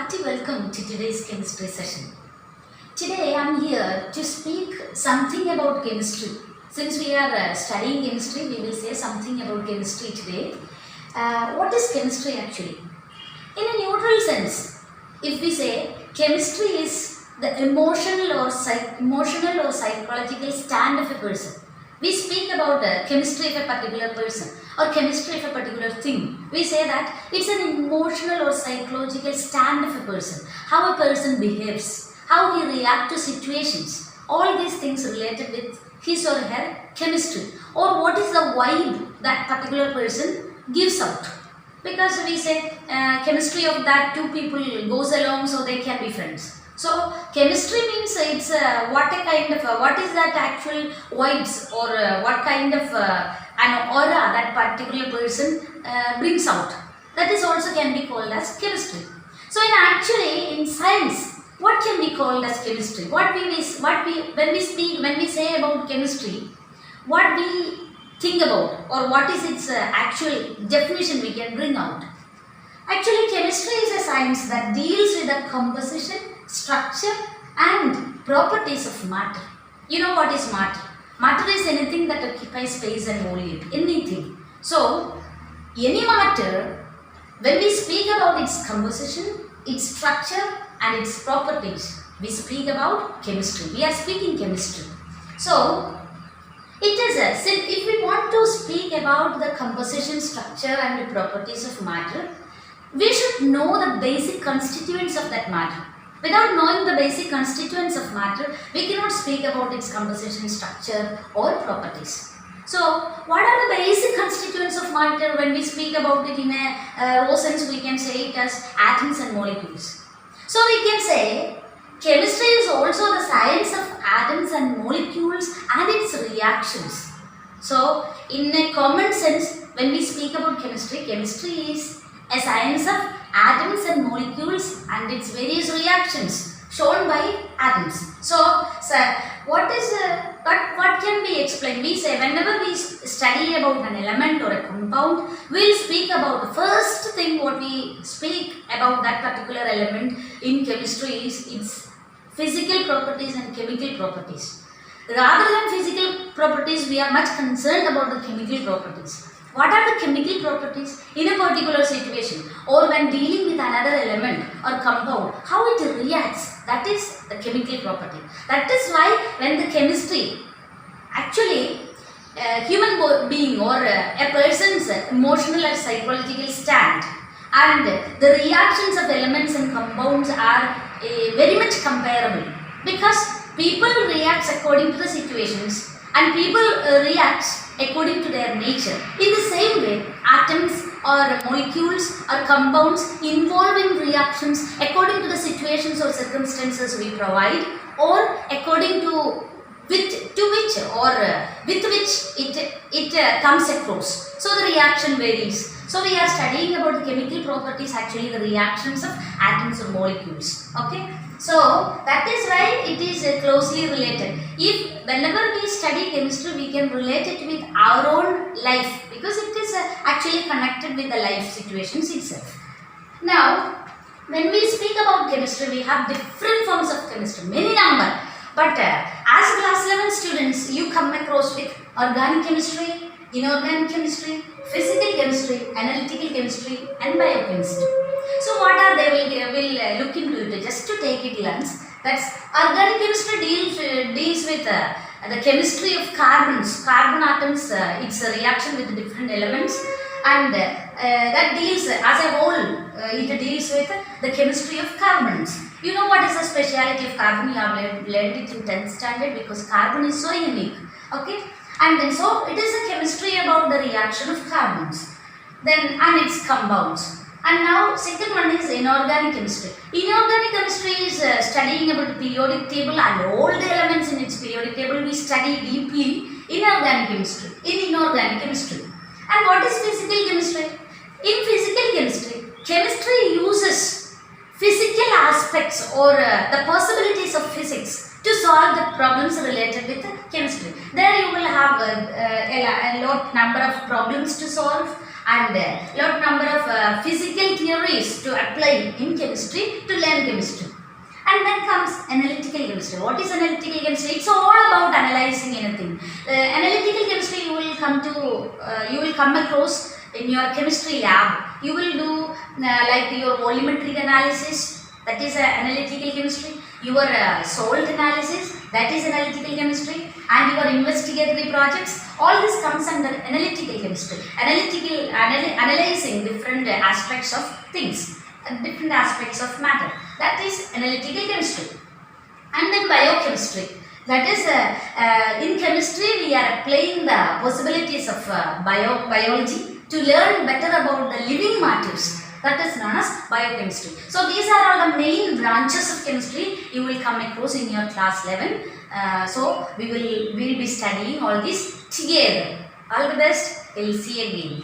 hearty welcome to today's chemistry session. Today I am here to speak something about chemistry. Since we are studying chemistry, we will say something about chemistry today. What is chemistry actually? In a neutral sense, if we say chemistry is the emotional or psychological stand of a person. We speak about chemistry of a particular person or chemistry of a particular thing. We say that it's an emotional or psychological stand of a person. How a person behaves, how he reacts to situations. All these things related with his or her chemistry. Or what is the vibe that particular person gives out. Because we say chemistry of that two people goes along so they can be friends. So chemistry means it's what is that actual vibes or what kind of an aura that particular person brings out. That is also can be called as chemistry. So in science, what can be called as chemistry? When we say about chemistry, what we think about or what is its actual definition we can bring out. Actually, chemistry is a science that deals with the composition, structure and properties of matter. You know what is matter? Matter is anything that occupies space and volume. Anything. So, any matter, when we speak about its composition, its structure and its properties, we speak about chemistry. We are speaking chemistry. So, if we want to speak about the composition, structure and the properties of matter, we should know the basic constituents of that matter. Without knowing the basic constituents of matter, we cannot speak about its composition, structure or properties. So, what are the basic constituents of matter? When we speak about it in a raw sense, we can say it as atoms and molecules. So, we can say chemistry is also the science of atoms and molecules and its reactions. So, in a common sense, when we speak about chemistry, chemistry is a science of atoms and molecules and its various reactions shown by atoms. So what can be explained? We say whenever we study about an element or a compound, we will speak about the first thing what we speak about that particular element in chemistry is its physical properties and chemical properties. Rather than physical properties, we are much concerned about the chemical properties. What are the chemical properties in a particular situation or when dealing with another element or compound, how it reacts, that is the chemical property. That is why when the chemistry, actually a human being or a person's emotional or psychological stand and the reactions of elements and compounds are very much comparable because people react according to the situations and people react according to their nature. In the same way, atoms or molecules or compounds involve in reactions according to the situations or circumstances we provide or according to with which it comes across. So the reaction varies. So we are studying about the chemical properties, actually the reactions of atoms or molecules. Okay. So that is why it is closely related. Whenever we study chemistry, we can relate it with our own life because it is actually connected with the life situations itself. Now, when we speak about chemistry, we have different forms of chemistry, many number. But as class 11 students, you come across with organic chemistry, inorganic chemistry, physical chemistry, analytical chemistry and biochemistry. So what are they? We'll look into it just to take a glance. That's organic chemistry deals with the chemistry of carbons, carbon atoms, its a reaction with different elements and that deals as a whole, it deals with the chemistry of carbons. You know what is the speciality of carbon? You have learned it in 10th standard because carbon is so unique. Okay, and then so it is a chemistry about the reaction of carbons and its compounds. And now second one is inorganic chemistry. Inorganic chemistry is studying about the periodic table and all the elements in its periodic table we study deeply in inorganic chemistry. And what is physical chemistry? In physical chemistry, chemistry uses physical aspects or the possibilities of physics to solve the problems related with chemistry. There you will have a number of problems to solve and lot number of physical theories to apply in chemistry to learn chemistry. And then comes analytical chemistry. What is analytical chemistry? It's all about analyzing anything. Analytical chemistry you will come across in your chemistry lab. You will do like your volumetric analysis, that is analytical chemistry. Your salt analysis, that is analytical chemistry. And your investigatory projects, all this comes under analytical chemistry. Analyzing different aspects of things, different aspects of matter. That is analytical chemistry. And then biochemistry. That is in chemistry we are applying the possibilities of biology to learn better about the living matters. That is known as biochemistry. So these are all the main branches of chemistry you will come across in your class 11. So we will be studying all this together. All the best. We will see you again.